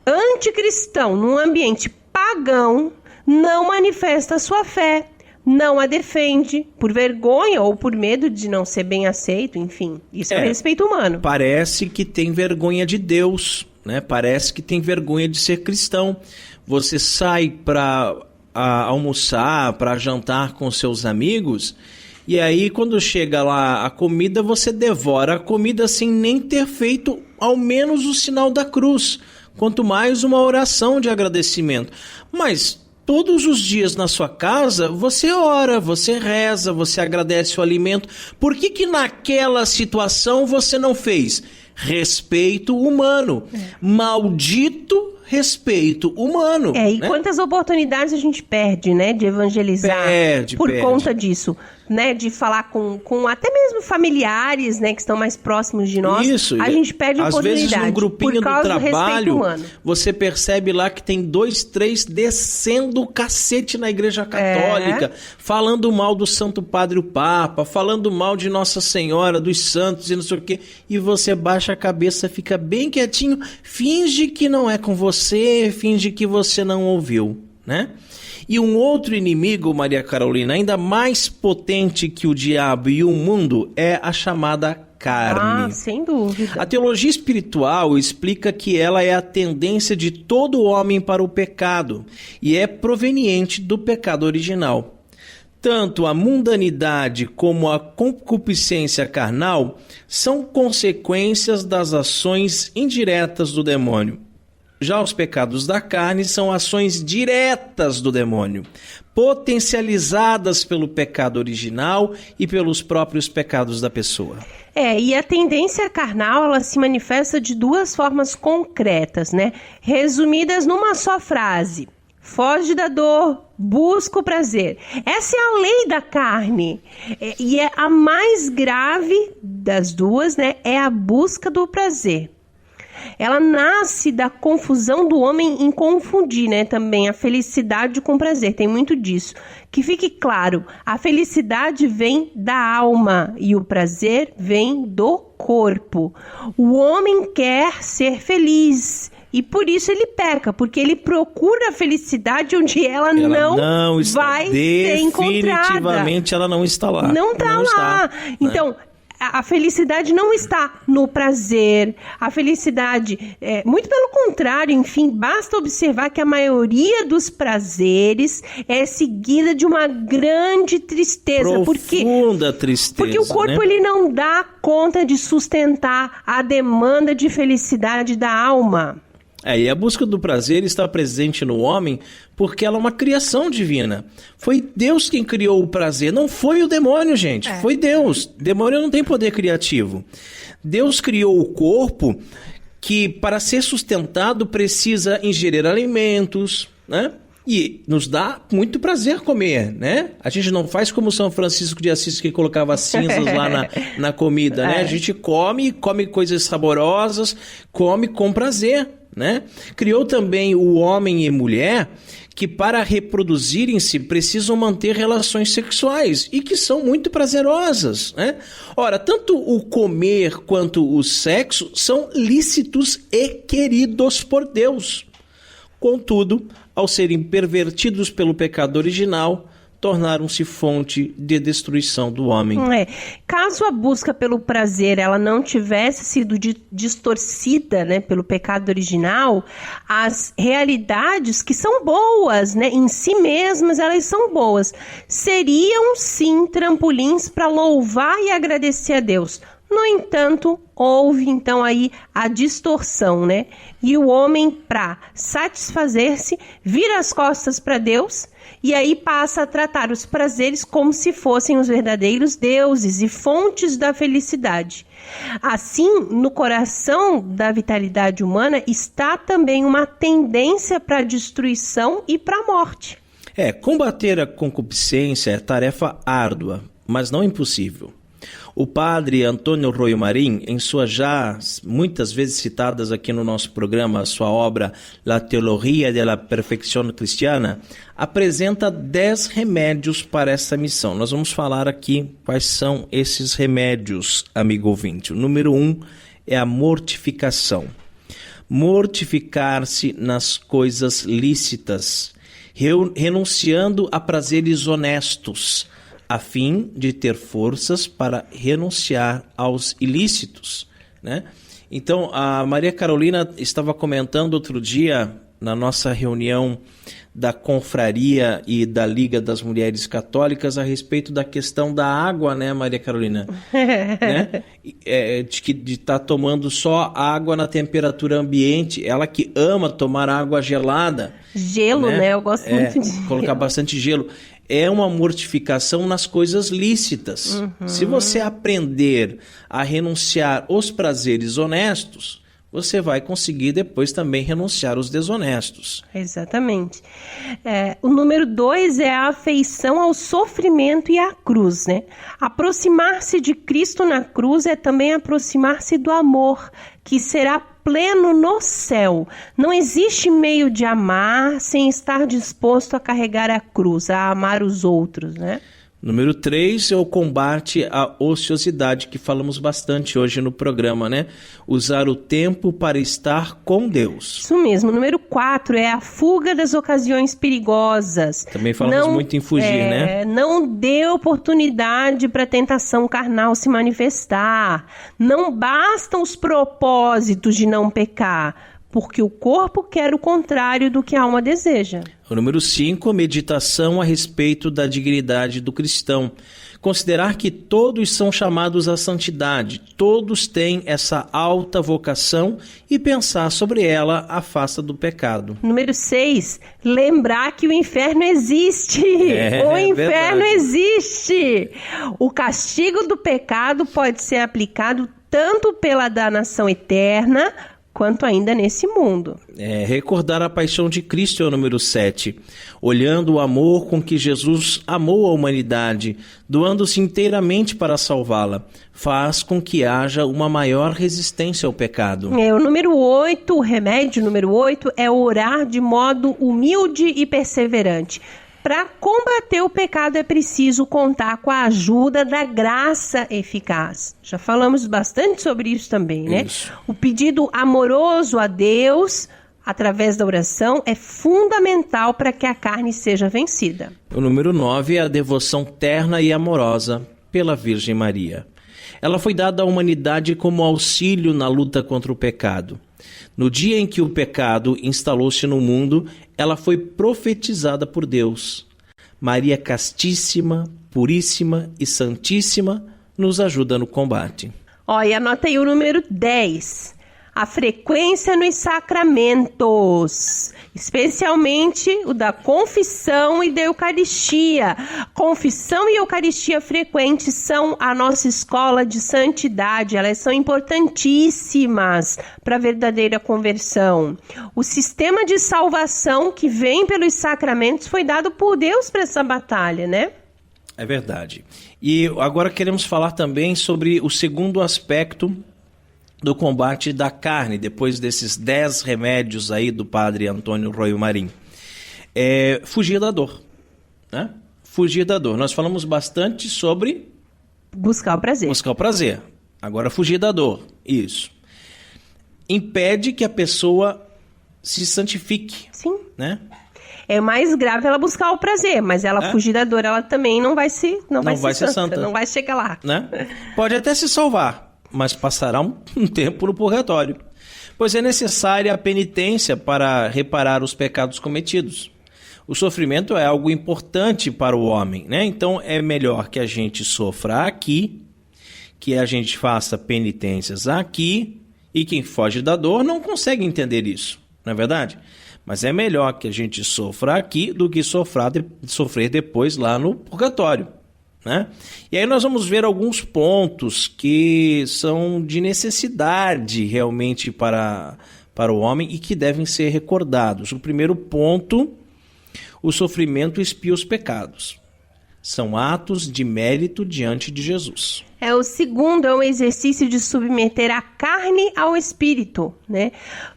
anticristão, num ambiente pagão, não manifesta a sua fé, não a defende por vergonha ou por medo de não ser bem aceito, enfim. Isso é respeito humano. Parece que tem vergonha de Deus, né? Parece que tem vergonha de ser cristão. Você sai para almoçar, para jantar com seus amigos, e aí quando chega lá a comida, você devora a comida sem nem ter feito ao menos o sinal da cruz, quanto mais uma oração de agradecimento. Mas todos os dias na sua casa, você ora, você reza, você agradece o alimento. Por que naquela situação você não fez? Respeito humano. Maldito respeito humano. E quantas oportunidades a gente perde, né, de evangelizar por conta disso, né, de falar com até mesmo familiares, né, que estão mais próximos de nós. Isso. A gente perde oportunidade. Às vezes num grupinho do trabalho, você percebe lá que tem 2, 3 descendo o cacete na Igreja Católica, falando mal do Santo Padre o Papa, falando mal de Nossa Senhora, dos santos e não sei o quê, e você baixa a cabeça, fica bem quietinho, finge que não é com você, finge que você não ouviu, né? E um outro inimigo, Maria Carolina, ainda mais potente que o diabo e o mundo, é a chamada carne. Sem dúvida. A teologia espiritual explica que ela é a tendência de todo homem para o pecado e é proveniente do pecado original. Tanto a mundanidade como a concupiscência carnal são consequências das ações indiretas do demônio. Já os pecados da carne são ações diretas do demônio, potencializadas pelo pecado original e pelos próprios pecados da pessoa. E a tendência carnal, ela se manifesta de duas formas concretas, né? Resumidas numa só frase: foge da dor, busca o prazer. Essa é a lei da carne. E é a mais grave das duas, né? É a busca do prazer. Ela nasce da confusão do homem em confundir, né, também a felicidade com prazer, tem muito disso. Que fique claro, a felicidade vem da alma e o prazer vem do corpo. O homem quer ser feliz e por isso ele peca, porque ele procura a felicidade onde ela não vai ser encontrada. Definitivamente ela não está lá. Não está lá. Então, a felicidade não está no prazer, a felicidade, muito pelo contrário, enfim, basta observar que a maioria dos prazeres é seguida de uma grande tristeza. Profunda tristeza. Porque o corpo, ele não dá conta de sustentar a demanda de felicidade da alma. E a busca do prazer está presente no homem porque ela é uma criação divina. Foi Deus quem criou o prazer, não foi o demônio, gente. Foi Deus. O demônio não tem poder criativo. Deus criou o corpo que, para ser sustentado, precisa ingerir alimentos, né? E nos dá muito prazer comer, né? A gente não faz como São Francisco de Assis, que colocava cinzas lá na comida, né? A gente come coisas saborosas, come com prazer, né? Criou também o homem e mulher que, para reproduzirem-se, precisam manter relações sexuais e que são muito prazerosas, né? Ora, tanto o comer quanto o sexo são lícitos e queridos por Deus. Contudo, ao serem pervertidos pelo pecado original, tornaram-se fonte de destruição do homem. Caso a busca pelo prazer ela não tivesse sido distorcida, né, pelo pecado original, as realidades que são boas, né, em si mesmas elas são boas, seriam sim trampolins para louvar e agradecer a Deus. No entanto, houve então aí a distorção, né? E o homem, para satisfazer-se, vira as costas para Deus e aí passa a tratar os prazeres como se fossem os verdadeiros deuses e fontes da felicidade. Assim, no coração da vitalidade humana está também uma tendência para a destruição e para a morte. Combater a concupiscência é tarefa árdua, mas não impossível. O padre Antônio Royo Marín, em suas já muitas vezes citadas aqui no nosso programa, sua obra La Teologia de la Perfección Cristiana, apresenta 10 remédios para essa missão. Nós vamos falar aqui quais são esses remédios, amigo ouvinte. O número 1 é a mortificação. Mortificar-se nas coisas lícitas, renunciando a prazeres honestos, a fim de ter forças para renunciar aos ilícitos, né? Então, a Maria Carolina estava comentando outro dia, na nossa reunião da Confraria e da Liga das Mulheres Católicas, a respeito da questão da água, né, Maria Carolina? Né? De estar tomando só água na temperatura ambiente, ela que ama tomar água gelada. Gelo, né? Eu gosto muito de colocar bastante gelo. É uma mortificação nas coisas lícitas. Uhum. Se você aprender a renunciar aos prazeres honestos, você vai conseguir depois também renunciar aos desonestos. Exatamente. O número 2 é a afeição ao sofrimento e à cruz, né? Aproximar-se de Cristo na cruz é também aproximar-se do amor, que será pleno no céu. Não existe meio de amar sem estar disposto a carregar a cruz, a amar os outros, né? Número 3 é o combate à ociosidade, que falamos bastante hoje no programa, né? Usar o tempo para estar com Deus. Isso mesmo. Número 4 é a fuga das ocasiões perigosas. Também falamos muito em fugir, né? Não dê oportunidade para a tentação carnal se manifestar. Não bastam os propósitos de não pecar, porque o corpo quer o contrário do que a alma deseja. O número 5, meditação a respeito da dignidade do cristão. Considerar que todos são chamados à santidade, todos têm essa alta vocação e pensar sobre ela afasta do pecado. Número 6, lembrar que o inferno existe. O inferno existe. O castigo do pecado pode ser aplicado tanto pela danação eterna, quanto ainda nesse mundo. Recordar a paixão de Cristo é o número 7. Olhando o amor com que Jesus amou a humanidade, doando-se inteiramente para salvá-la, faz com que haja uma maior resistência ao pecado. O número 8, o remédio número 8 é orar de modo humilde e perseverante. Para combater o pecado é preciso contar com a ajuda da graça eficaz. Já falamos bastante sobre isso também, né? Isso. O pedido amoroso a Deus, através da oração, é fundamental para que a carne seja vencida. O número 9 é a devoção terna e amorosa pela Virgem Maria. Ela foi dada à humanidade como auxílio na luta contra o pecado. No dia em que o pecado instalou-se no mundo, ela foi profetizada por Deus. Maria Castíssima, Puríssima e Santíssima nos ajuda no combate. E anota aí o número 10. A frequência nos sacramentos, especialmente o da confissão e da Eucaristia. Confissão e Eucaristia frequentes são a nossa escola de santidade, elas são importantíssimas para a verdadeira conversão. O sistema de salvação que vem pelos sacramentos foi dado por Deus para essa batalha, né? É verdade. E agora queremos falar também sobre o segundo aspecto do combate da carne, depois desses 10 remédios aí do padre Antônio Royo Marín. Fugir da dor, né? Fugir da dor. Nós falamos bastante sobre buscar o prazer. Buscar o prazer. Agora fugir da dor. Isso. Impede que a pessoa se santifique. Sim. Né? É mais grave ela buscar o prazer, mas ela fugir da dor, ela também não vai ser santa, não vai chegar lá. Né? Pode até se salvar, mas passará um tempo no purgatório, pois é necessária a penitência para reparar os pecados cometidos. O sofrimento é algo importante para o homem, né? Então é melhor que a gente sofra aqui, que a gente faça penitências aqui, e quem foge da dor não consegue entender isso, não é verdade? Mas é melhor que a gente sofra aqui do que sofrer depois lá no purgatório, né? E aí nós vamos ver alguns pontos que são de necessidade realmente para o homem e que devem ser recordados. O primeiro ponto, o sofrimento expia os pecados. São atos de mérito diante de Jesus. O segundo é um exercício de submeter a carne ao espírito, né?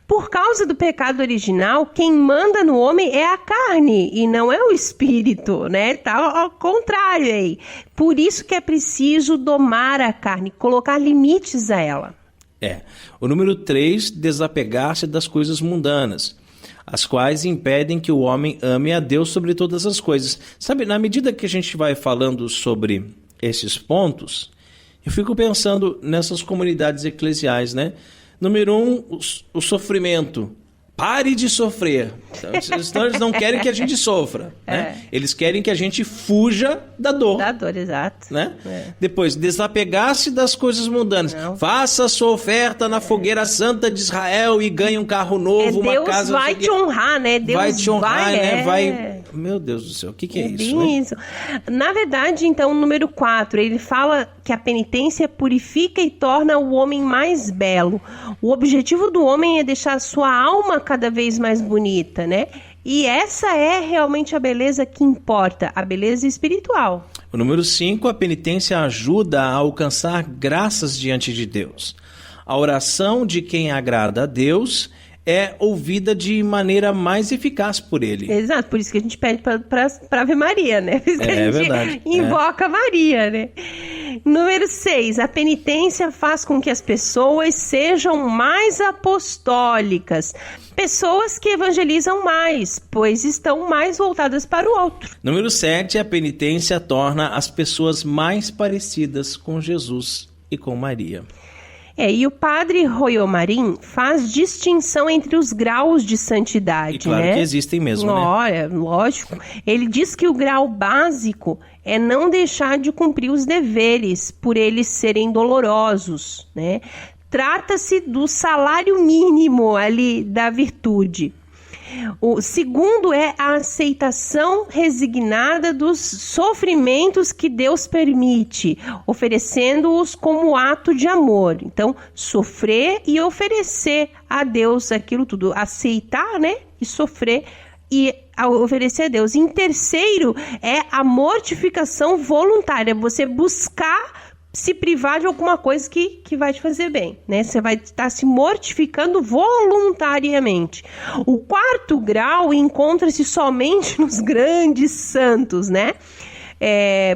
Por causa do pecado original, quem manda no homem é a carne e não é o espírito, né? Tá ao contrário aí. Por isso que é preciso domar a carne, colocar limites a ela. O número 3, desapegar-se das coisas mundanas, as quais impedem que o homem ame a Deus sobre todas as coisas. Sabe, na medida que a gente vai falando sobre esses pontos, eu fico pensando nessas comunidades eclesiais, né? Número 1, o sofrimento. Pare de sofrer. Então, eles não querem que a gente sofra, né? Eles querem que a gente fuja da dor. Da dor, exato. Né? Depois, desapegar-se das coisas mundanas. Não. Faça sua oferta na fogueira santa de Israel e ganhe um carro novo, uma Deus casa... Deus vai te honrar, né? Deus vai te honrar, né? Vai... Meu Deus do céu, o que é isso? Bem isso. Na verdade, então, o número 4, ele fala que a penitência purifica e torna o homem mais belo. O objetivo do homem é deixar a sua alma cada vez mais bonita, né? E essa é realmente a beleza que importa, a beleza espiritual. O número 5, a penitência ajuda a alcançar graças diante de Deus. A oração de quem agrada a Deus é ouvida de maneira mais eficaz por ele. Exato, por isso que a gente pede para Ave Maria, né? Por isso que a gente verdade. Invoca Maria, né? Número 6, a penitência faz com que as pessoas sejam mais apostólicas. Pessoas que evangelizam mais, pois estão mais voltadas para o outro. Número 7, a penitência torna as pessoas mais parecidas com Jesus e com Maria. E o padre Royomarim faz distinção entre os graus de santidade, e claro, né? Que existem mesmo, né? Olha, lógico. Ele diz que o grau básico é não deixar de cumprir os deveres por eles serem dolorosos, né? Trata-se do salário mínimo ali da virtude. O segundo é a aceitação resignada dos sofrimentos que Deus permite, oferecendo-os como ato de amor. Então, sofrer e oferecer a Deus aquilo tudo. Aceitar, né? E sofrer e oferecer a Deus. Em terceiro, é a mortificação voluntária. Você buscar se privar de alguma coisa que vai te fazer bem, né? Você vai estar se mortificando voluntariamente. O quarto grau encontra-se somente nos grandes santos, né?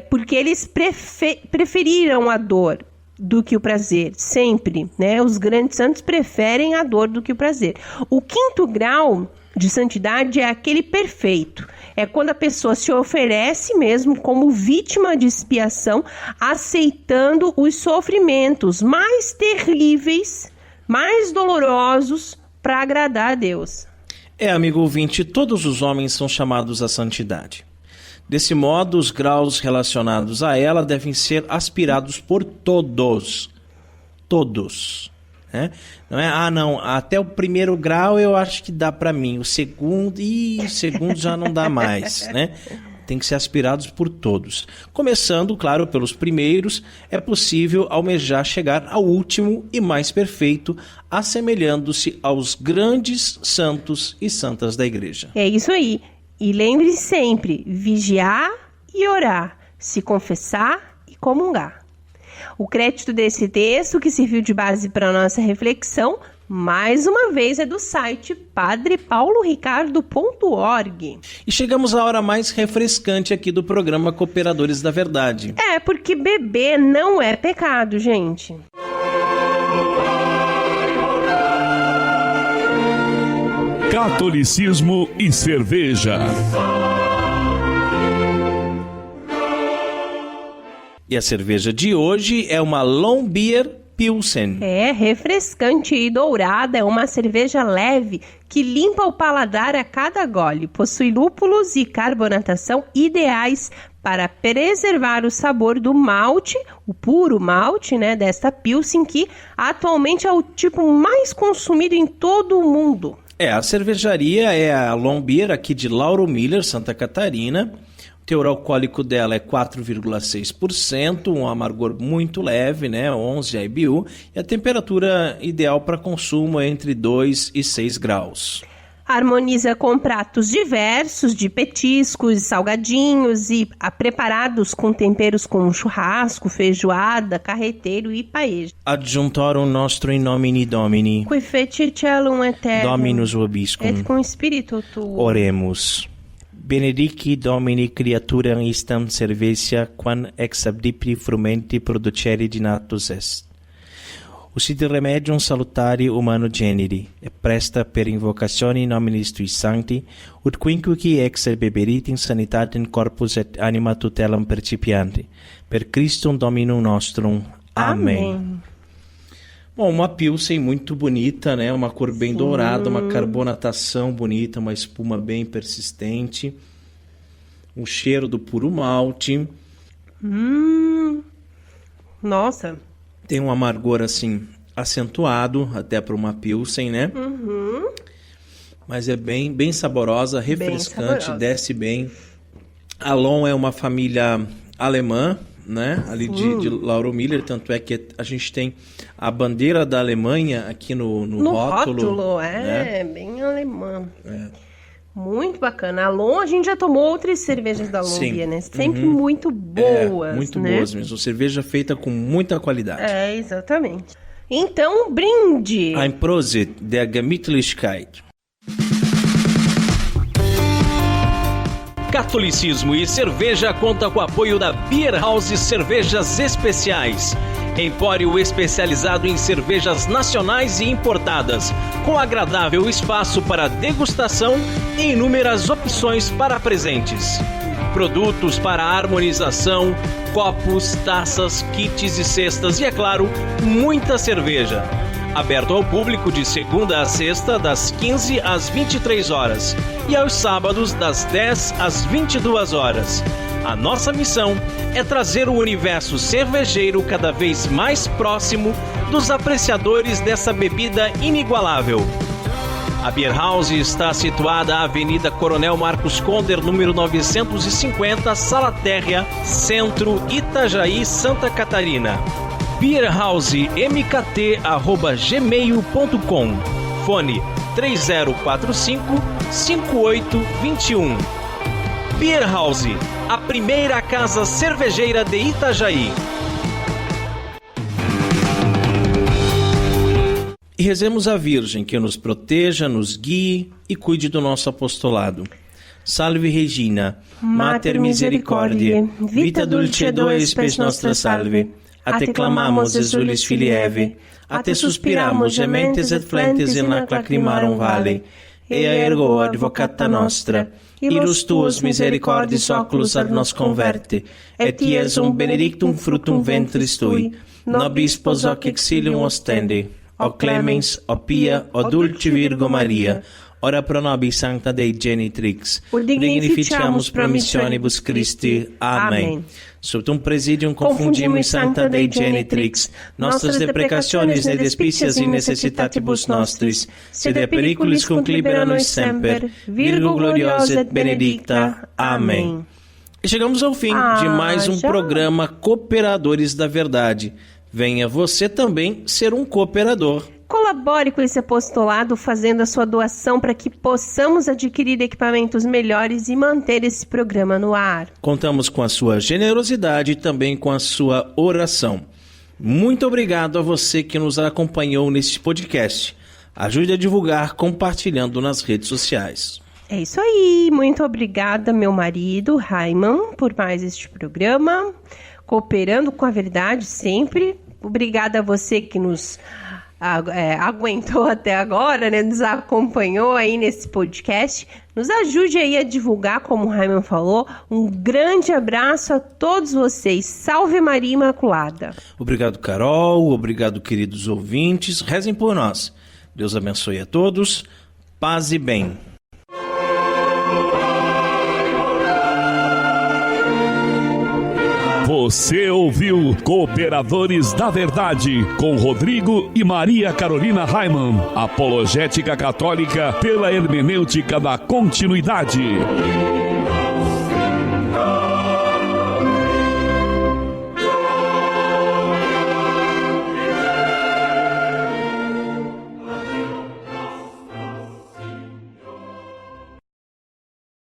Porque eles preferiram a dor do que o prazer, sempre, né? Os grandes santos preferem a dor do que o prazer. O quinto grau de santidade é aquele perfeito. É quando a pessoa se oferece mesmo como vítima de expiação, aceitando os sofrimentos mais terríveis, mais dolorosos, para agradar a Deus. Amigo ouvinte, todos os homens são chamados à santidade. Desse modo, os graus relacionados a ela devem ser aspirados por todos. Todos. Não é, não, até o primeiro grau eu acho que dá para mim, o segundo já não dá mais, né? Tem que ser aspirados por todos. Começando, claro, pelos primeiros, é possível almejar chegar ao último e mais perfeito, assemelhando-se aos grandes santos e santas da igreja. É isso aí. E lembre-se sempre, vigiar e orar, se confessar e comungar. O crédito desse texto, que serviu de base para a nossa reflexão, mais uma vez é do site padrepauloricardo.org. E chegamos à hora mais refrescante aqui do programa Cooperadores da Verdade. Porque beber não é pecado, gente. Catolicismo e cerveja. E a cerveja de hoje é uma Long Beer Pilsen. É refrescante e dourada, é uma cerveja leve que limpa o paladar a cada gole. Possui lúpulos e carbonatação ideais para preservar o sabor do malte, o puro malte, né, desta Pilsen, que atualmente é o tipo mais consumido em todo o mundo. A cervejaria é a Long Beer aqui de Lauro Miller, Santa Catarina. O teor alcoólico dela é 4,6%, um amargor muito leve, né, 11 IBU, e a temperatura ideal para consumo é entre 2 e 6 graus. Harmoniza com pratos diversos de petiscos, salgadinhos e preparados com temperos como churrasco, feijoada, carreteiro e paella. Adjuntorum nostro in nomine Domini, Qui feci celum et terra, Dominus vobiscum. et cum spiritu tuo. Oremus. Benedici Domini creaturam istam cervecia quam ex abdipri frumenti producere dinatus est. Usit remedium salutari humano generi, et presta per invocatione nominis tui sancti, ut quinquequi ex beberit in sanitatem corpus et anima tutelam percipiante, per Christum Dominum nostrum. Amém. Bom, uma Pilsen muito bonita, né? Uma cor bem dourada, uma carbonatação bonita, uma espuma bem persistente, um cheiro do puro malte. Nossa. Tem um amargor, assim, acentuado, até para uma Pilsen, né? Mas é bem saborosa, refrescante, desce bem. A Long é uma família alemã, né? Ali de Lauro Miller, tanto é que a gente tem a bandeira da Alemanha aqui no rótulo. Né? Bem alemã. Muito bacana. A Long, a gente já tomou outras cervejas da Long Beer, né? Sempre muito boas, muito né? boas mesmo. Cerveja feita com muita qualidade. Exatamente. Então, brinde! Ein Prosit der Gemütlichkeit. Catolicismo e cerveja conta com o apoio da Beer House Cervejas Especiais. Empório especializado em cervejas nacionais e importadas, com agradável espaço para degustação e inúmeras opções para presentes. Produtos para harmonização, copos, taças, kits e cestas e, é claro, muita cerveja. Aberto ao público de segunda a sexta, das 15 às 23 horas e aos sábados, das 10 às 22 horas. A nossa missão é trazer o universo cervejeiro cada vez mais próximo dos apreciadores dessa bebida inigualável. A Beer House está situada à Avenida Coronel Marcos Conder, número 950, Sala Térrea, Centro, Itajaí, Santa Catarina. beerhousemkt@gmail.com. Fone 3045-5821. Beer House, a primeira casa cervejeira de Itajaí. E rezemos a Virgem que nos proteja, nos guie e cuide do nosso apostolado. Salve Regina, Mater Misericordiae, vita dulcedo spes nostra salve. A te clamamos, exulis filii Eve, a te suspiramos, gementes et flentes in lac lacrimarum vale. Ea ergo advocata nostra, ilus tuos misericordis oculus ad nos converte, et iesum benedictum fructum ventris tui, nobis pos hoc exilium ostende, o clemens, o pia, o dulce Virgo Maria, ora pro nobis sancta Dei genitrix, dignificiamus promissionibus Christi. Amém. Subtum presidium confundimus sancta Dei genitrix, nostras deprecationes et despicias in necessitatibus nostris, sed periculis conclibera nos semper, Virgo gloriosa et benedicta. Amém. E chegamos ao fim de mais um programa Cooperadores da Verdade. Venha você também ser um cooperador. Colabore com esse apostolado fazendo a sua doação para que possamos adquirir equipamentos melhores e manter esse programa no ar. Contamos com a sua generosidade e também com a sua oração. Muito obrigado a você que nos acompanhou neste podcast. Ajude a divulgar compartilhando nas redes sociais. É isso aí. Muito obrigada, meu marido, Raiman, por mais este programa. Cooperando com a verdade sempre. Obrigada a você que nos aguentou até agora, né? Nos acompanhou aí nesse podcast. Nos ajude aí a divulgar, como o Raiman falou. Um grande abraço a todos vocês. Salve Maria Imaculada. Obrigado, Carol. Obrigado, queridos ouvintes. Rezem por nós. Deus abençoe a todos. Paz e bem. Você ouviu Cooperadores da Verdade, com Rodrigo e Maria Carolina Raiman. Apologética católica pela hermenêutica da continuidade.